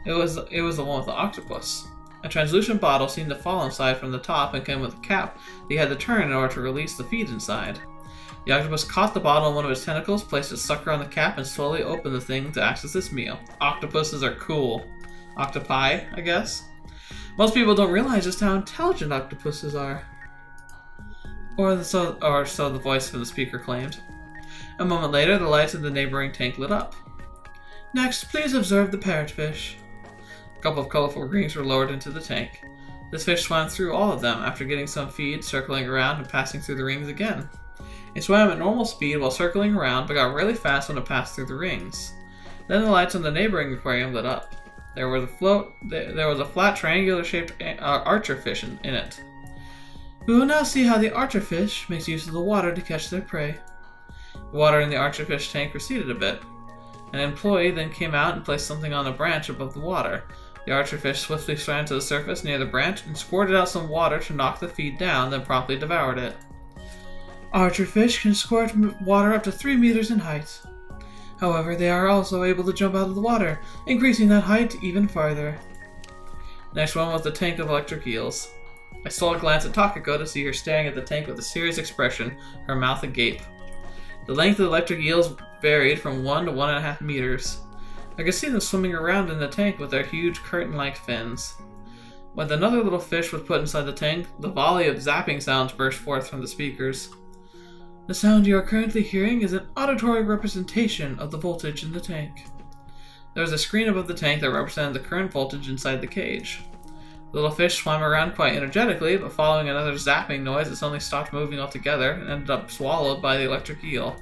It was the one with the octopus. A translucent bottle seemed to fall inside from the top and came with a cap that he had to turn in order to release the feed inside. The octopus caught the bottle in one of his tentacles, placed its sucker on the cap, and slowly opened the thing to access its meal. Octopuses are cool. Octopi, I guess? Most people don't realize just how intelligent octopuses are. Or so the voice from the speaker claimed. A moment later, the lights in the neighboring tank lit up. Next, please observe the parrotfish. A couple of colorful rings were lowered into the tank. This fish swam through all of them after getting some feed, circling around and passing through the rings again. It swam at normal speed while circling around, but got really fast when it passed through the rings. Then the lights on the neighboring aquarium lit up. There was a flat triangular-shaped archerfish in it. We will now see how the archerfish makes use of the water to catch their prey. The water in the archerfish tank receded a bit. An employee then came out and placed something on a branch above the water. The archerfish swiftly swam to the surface near the branch and squirted out some water to knock the feed down, then promptly devoured it. Archerfish can squirt water up to 3 meters in height. However, they are also able to jump out of the water, increasing that height even farther. Next one was the tank of electric eels. I stole a glance at Takako to see her staring at the tank with a serious expression, her mouth agape. The length of the electric eels varied from 1 to 1.5 meters. I could see them swimming around in the tank with their huge curtain-like fins. When another little fish was put inside the tank, the volley of zapping sounds burst forth from the speakers. The sound you are currently hearing is an auditory representation of the voltage in the tank. There was a screen above the tank that represented the current voltage inside the cage. The little fish swam around quite energetically, but following another zapping noise, it suddenly stopped moving altogether and ended up swallowed by the electric eel.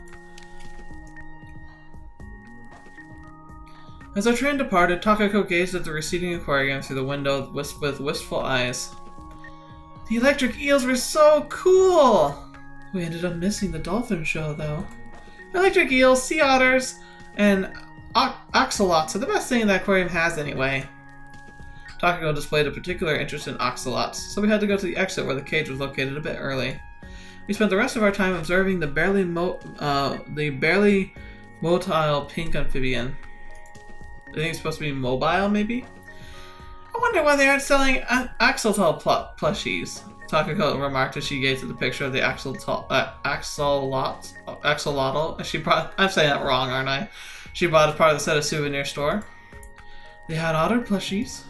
As our train departed, Takako gazed at the receding aquarium through the window with wistful eyes. The electric eels were so cool! We ended up missing the dolphin show, though. Electric eels, sea otters, and ocelots are the best thing that aquarium has anyway. Takako displayed a particular interest in ocelots, so we had to go to the exit where the cage was located a bit early. We spent the rest of our time observing the barely motile pink amphibian. I think it's supposed to be mobile, maybe? I wonder why they aren't selling axolotl plushies, Takako remarked as she gazed at the picture of the axolotl. I'm saying that wrong, aren't I? She bought as part of the set of souvenir store. They had otter plushies.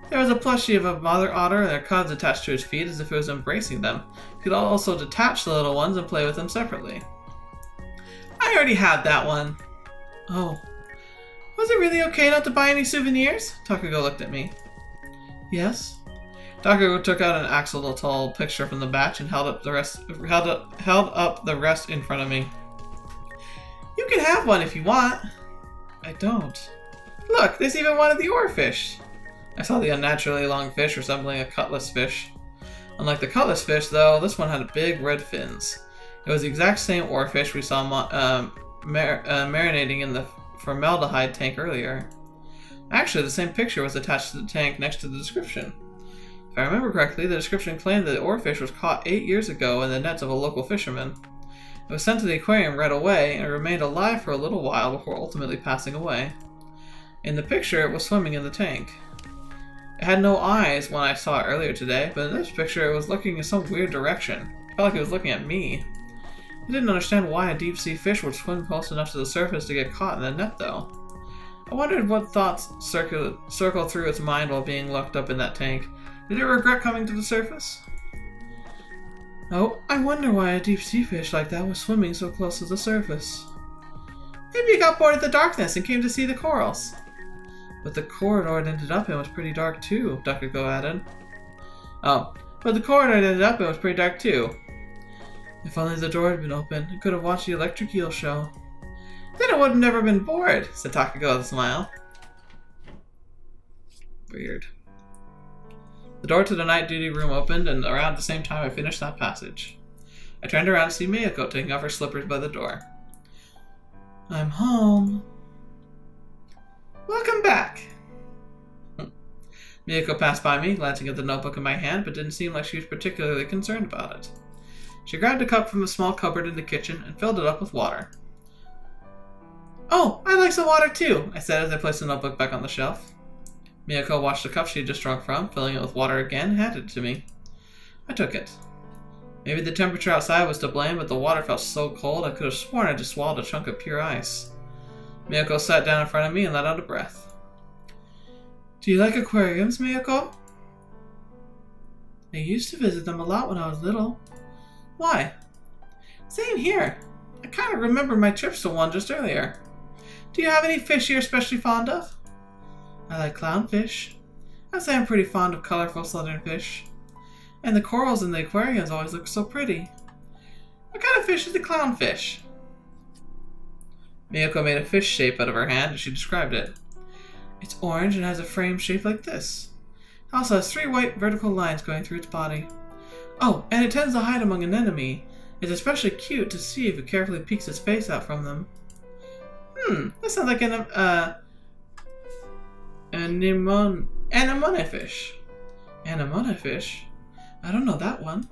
There was a plushie of a mother otter and their cubs attached to his feet as if it was embracing them. You could also detach the little ones and play with them separately. I already had that one. Oh. Was it really okay not to buy any souvenirs? Takako looked at me. Yes. Takako took out an axolotl picture from the batch and held up the rest in front of me. You can have one if you want. I don't. Look, there's even one of the oarfish. I saw the unnaturally long fish resembling a cutlass fish. Unlike the cutlass fish, though, this one had big red fins. It was the exact same oarfish we saw marinating in the formaldehyde tank earlier. Actually, the same picture was attached to the tank next to the description. If I remember correctly, the description claimed that the oarfish was caught 8 years ago in the nets of a local fisherman. It was sent to the aquarium right away and remained alive for a little while before ultimately passing away. In the picture, it was swimming in the tank. It had no eyes when I saw it earlier today, but in this picture it was looking in some weird direction. It felt like it was looking at me. I didn't understand why a deep-sea fish would swim close enough to the surface to get caught in the net, though. I wondered what thoughts circled through its mind while being locked up in that tank. Did it regret coming to the surface? Oh, I wonder why a deep sea fish like that was swimming so close to the surface. Maybe it got bored of the darkness and came to see the corals. But the corridor it ended up in was pretty dark too, Takako added. Oh, but the corridor it ended up in was pretty dark too. If only the door had been open, it could have watched the electric eel show. Then it would have never been bored, said Takako with a smile. Weird. The door to the night duty room opened, and around the same time I finished that passage. I turned around to see Mayuko taking off her slippers by the door. I'm home. Welcome back. Mayuko passed by me, glancing at the notebook in my hand, but didn't seem like she was particularly concerned about it. She grabbed a cup from a small cupboard in the kitchen and filled it up with water. Oh, I'd like some water too, I said as I placed the notebook back on the shelf. Mayuko washed the cup she had just drunk from, filling it with water again, and handed it to me. I took it. Maybe the temperature outside was to blame, but the water felt so cold I could have sworn I just swallowed a chunk of pure ice. Mayuko sat down in front of me and let out a breath. Do you like aquariums, Mayuko? I used to visit them a lot when I was little. Why? Same here. I kind of remember my trips to one just earlier. Do you have any fish you're especially fond of? I like clownfish. I'd say I'm pretty fond of colorful southern fish. And the corals in the aquariums always look so pretty. What kind of fish is the clownfish? Mayuko made a fish shape out of her hand and she described it. It's orange and has a frame shaped like this. It also has 3 white vertical lines going through its body. Oh, and it tends to hide among an enemy. It's especially cute to see if it carefully peeks its face out from them. That sounds like an anemone fish. Anemone fish? I don't know that one.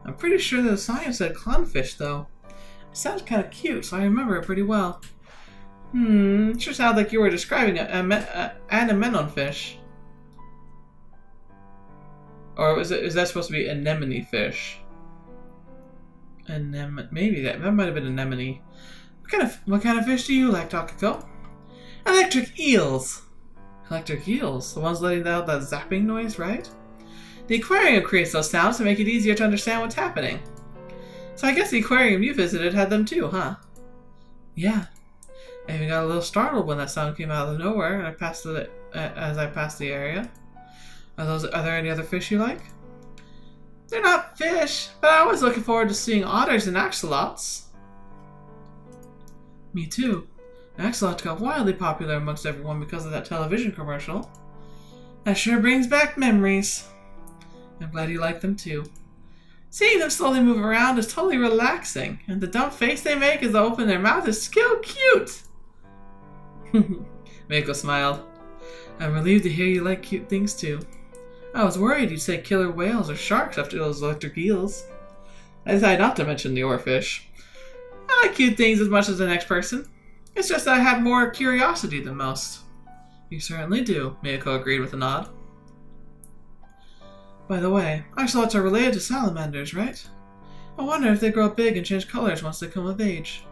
I'm pretty sure the sign said clownfish though. It sounds kind of cute, so I remember it pretty well. It sure sounds like you were describing an anemone fish. Or is that supposed to be anemone fish? Maybe that might have been anemone. What kind of fish do you like, Takako? Electric eels. Electric eels? The ones letting out that zapping noise, right? The aquarium creates those sounds to make it easier to understand what's happening. So I guess the aquarium you visited had them too, huh? Yeah. I even got a little startled when that sound came out of nowhere and as I passed the area. Are there any other fish you like? They're not fish, but I was looking forward to seeing otters and axolots. Me too. Axolots got wildly popular amongst everyone because of that television commercial. That sure brings back memories. I'm glad you like them too. Seeing them slowly move around is totally relaxing, and the dumb face they make as they open their mouth is so cute! Mayuko smiled. I'm relieved to hear you like cute things too. I was worried you'd say killer whales or sharks after those electric eels. I decided not to mention the oarfish. I like cute things as much as the next person. It's just that I have more curiosity than most. You certainly do, Mayuko agreed with a nod. By the way, axolots are related to salamanders, right? I wonder if they grow big and change colors once they come of age.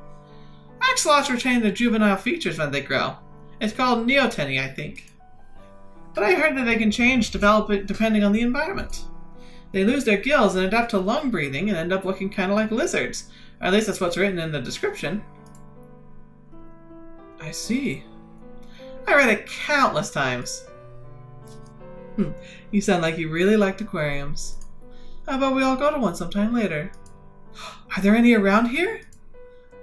Axolots retain their juvenile features when they grow. It's called neoteny, I think. But I heard that they can change, depending on the environment. They lose their gills and adapt to lung breathing and end up looking kind of like lizards. Or at least that's what's written in the description. I see. I read it countless times. You sound like you really liked aquariums. How about we all go to one sometime later? Are there any around here?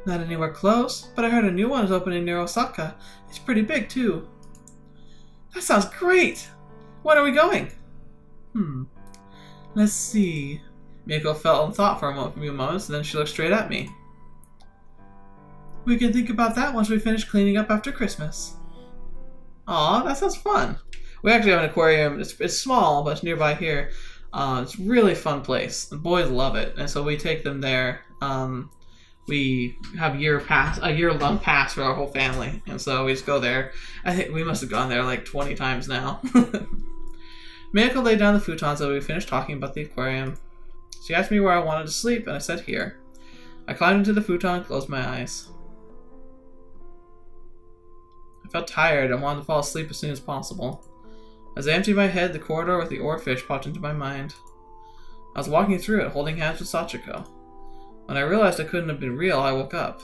Not anywhere close, but I heard a new one is opening near Osaka. It's pretty big too. That sounds great! When are we going? Let's see. Mayuko felt in thought for a few moments, and then she looked straight at me. We can think about that once we finish cleaning up after Christmas. Aw, that sounds fun. We actually have an aquarium. It's small, but it's nearby here. It's a really fun place. The boys love it, and so we take them there. We have a year-long pass for our whole family, and so we just go there. I think we must have gone there like 20 times now. Mayuko laid down the futon so we finished talking about the aquarium. She asked me where I wanted to sleep, and I said here. I climbed into the futon and closed my eyes. I felt tired and wanted to fall asleep as soon as possible. As I emptied my head, the corridor with the oarfish popped into my mind. I was walking through it, holding hands with Sachiko. When I realized it couldn't have been real, I woke up.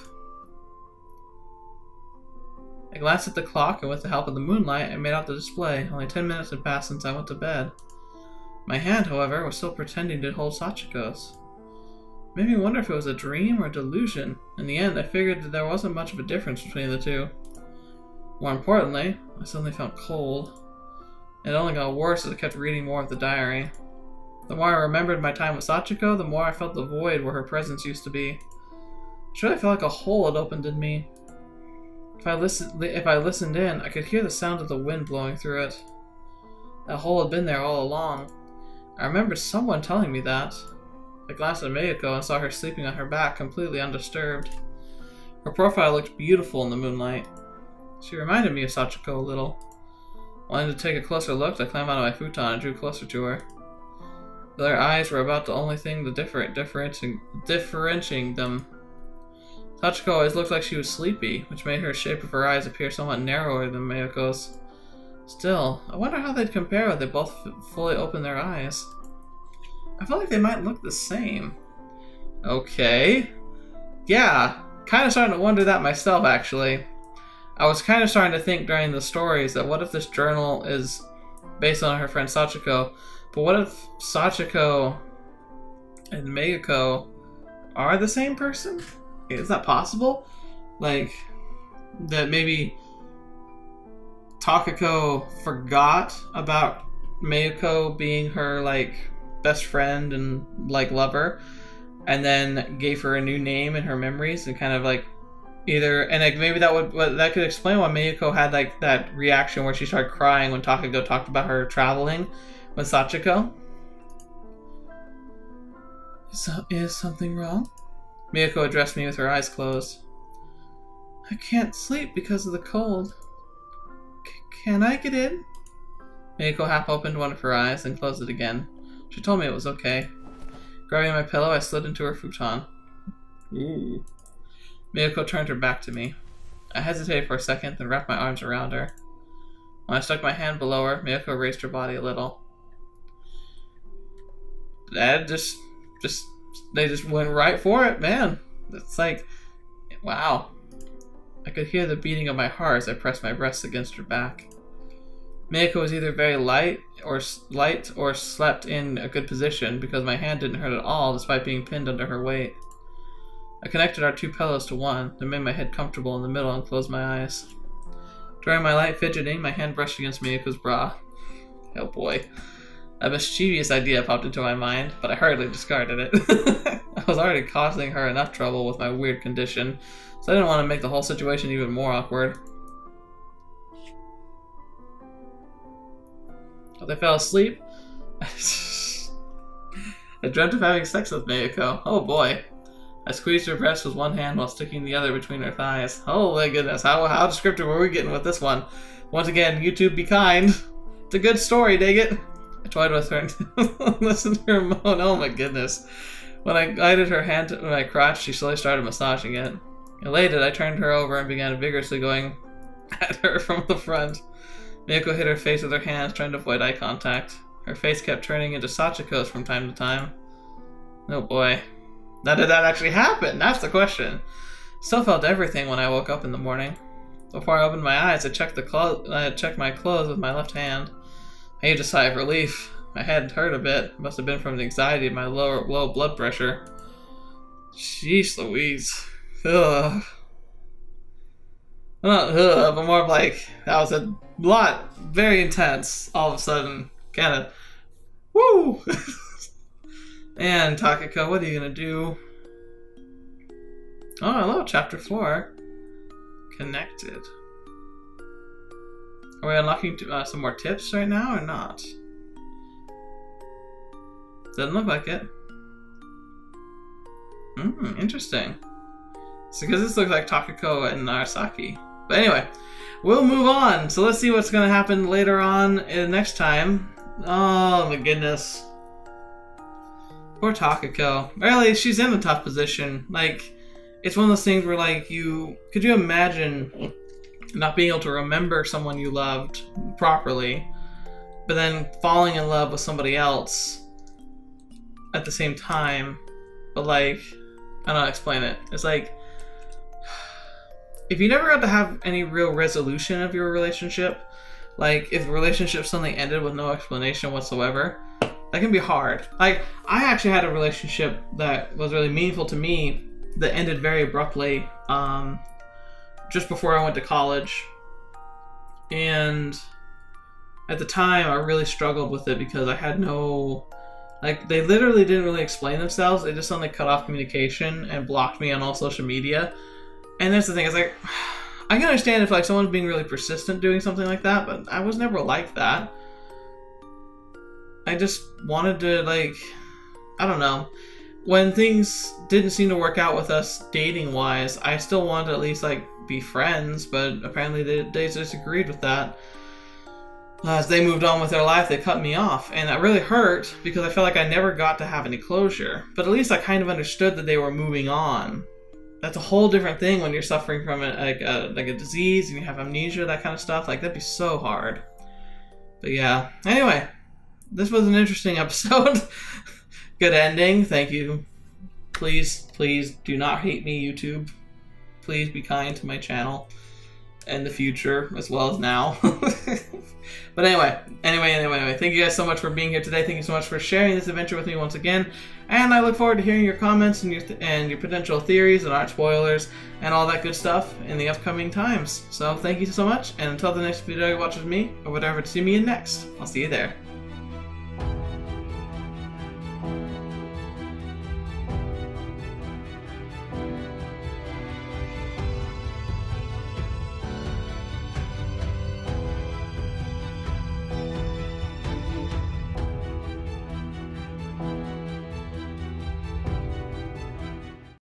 I glanced at the clock, and with the help of the moonlight, I made out the display. Only 10 minutes had passed since I went to bed. My hand, however, was still pretending to hold Sachiko's. It made me wonder if it was a dream or a delusion. In the end, I figured that there wasn't much of a difference between the two. More importantly, I suddenly felt cold. It only got worse as I kept reading more of the diary. The more I remembered my time with Sachiko, the more I felt the void where her presence used to be. Sure, I felt like a hole had opened in me. If I listened in, I could hear the sound of the wind blowing through it. That hole had been there all along. I remembered someone telling me that. I glanced at Mayuko and saw her sleeping on her back, completely undisturbed. Her profile looked beautiful in the moonlight. She reminded me of Sachiko a little. Wanting to take a closer look, I climbed out of my futon and drew closer to her. Their eyes were about the only thing differentiating them. Sachiko always looked like she was sleepy, which made her shape of her eyes appear somewhat narrower than Mayuko's. Still, I wonder how they'd compare when they both fully opened their eyes. I felt like they might look the same. Okay. Yeah, kind of starting to wonder that myself, actually. I was kind of starting to think during the stories that what if this journal is based on her friend Sachiko, but what if Sachiko and Mayuko are the same person? Is that possible? Like, that maybe Takako forgot about Mayuko being her, like, best friend and, like, lover, and then gave her a new name in her memories and kind of, like, either, and like maybe that could explain why Mayuko had like that reaction where she started crying when Takako talked about her traveling with Sachiko. Is something wrong? Mayuko addressed me with her eyes closed. I can't sleep because of the cold. Can I get in? Mayuko half opened one of her eyes and closed it again. She told me it was okay. Grabbing my pillow, I slid into her futon. Ooh. Mayuko turned her back to me. I hesitated for a second, then wrapped my arms around her. When I stuck my hand below her, Mayuko raised her body a little. They just went right for it, man. It's like, wow. I could hear the beating of my heart as I pressed my breasts against her back. Mayuko was either very light or slept in a good position because my hand didn't hurt at all despite being pinned under her weight. I connected our two pillows to one, then made my head comfortable in the middle and closed my eyes. During my light fidgeting, my hand brushed against Mayuko's bra. Oh boy. A mischievous idea popped into my mind, but I hurriedly discarded it. I was already causing her enough trouble with my weird condition, so I didn't want to make the whole situation even more awkward. As I fell asleep, I dreamt of having sex with Mayuko. Oh boy. I squeezed her breast with one hand while sticking the other between her thighs. Oh my goodness, how descriptive were we getting with this one? Once again, YouTube, be kind. It's a good story, dig it? I toyed with her and listened to her moan. Oh my goodness. When I guided her hand to my crotch, she slowly started massaging it. Elated, I turned her over and began vigorously going at her from the front. Mayuko hid her face with her hands, trying to avoid eye contact. Her face kept turning into Sachiko's from time to time. Oh boy. Now, did that actually happen? That's the question. Still felt everything when I woke up in the morning. Before I opened my eyes, I checked my clothes with my left hand. I heaved a sigh of relief. My head hurt a bit. It must have been from the anxiety of my low blood pressure. Jeez Louise. Ugh. Not ugh, but more like that was a lot, very intense. All of a sudden, kind of, woo. And Takako, what are you gonna do? Oh, hello, chapter 4. Connected. Are we unlocking some more tips right now or not? Doesn't look like it. Interesting. So, because this looks like Takako and Narasaki. But anyway, we'll move on. So let's see what's gonna happen later on next time. Oh my goodness. Poor Takako. Really, she's in a tough position. Like, it's one of those things where, like, could you imagine not being able to remember someone you loved properly but then falling in love with somebody else at the same time. But like, I don't know how to explain it. It's like, if you never got to have any real resolution of your relationship, like if the relationship suddenly ended with no explanation whatsoever, that can be hard. Like, I actually had a relationship that was really meaningful to me that ended very abruptly just before I went to college. And at the time, I really struggled with it because I had no... Like, they literally didn't really explain themselves. They just suddenly cut off communication and blocked me on all social media. And that's the thing, it's like, I can understand if like someone's being really persistent doing something like that, but I was never like that. I just wanted to, like, I don't know. When things didn't seem to work out with us dating-wise, I still wanted to at least, like, be friends, but apparently they disagreed with that. As they moved on with their life, they cut me off, and that really hurt because I felt like I never got to have any closure. But at least I kind of understood that they were moving on. That's a whole different thing when you're suffering from like a disease and you have amnesia, that kind of stuff. Like, that'd be so hard. But yeah. Anyway, this was an interesting episode. Good ending. Thank you. Please do not hate me, YouTube. Please be kind to my channel in the future as well as now. But anyway, thank you guys so much for being here today. Thank you so much for sharing this adventure with me once again. And I look forward to hearing your comments and your potential theories and art spoilers and all that good stuff in the upcoming times. So thank you so much, and until the next video you watch with me, or whatever to see me in next, I'll see you there.